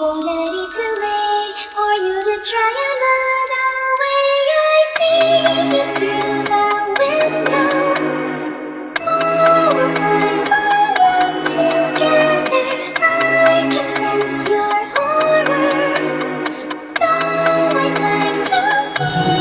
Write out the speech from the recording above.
ready to wait for you to try and run away. I see you through the window. Our eyes are locked together. I can sense your horror. Now I'd like to see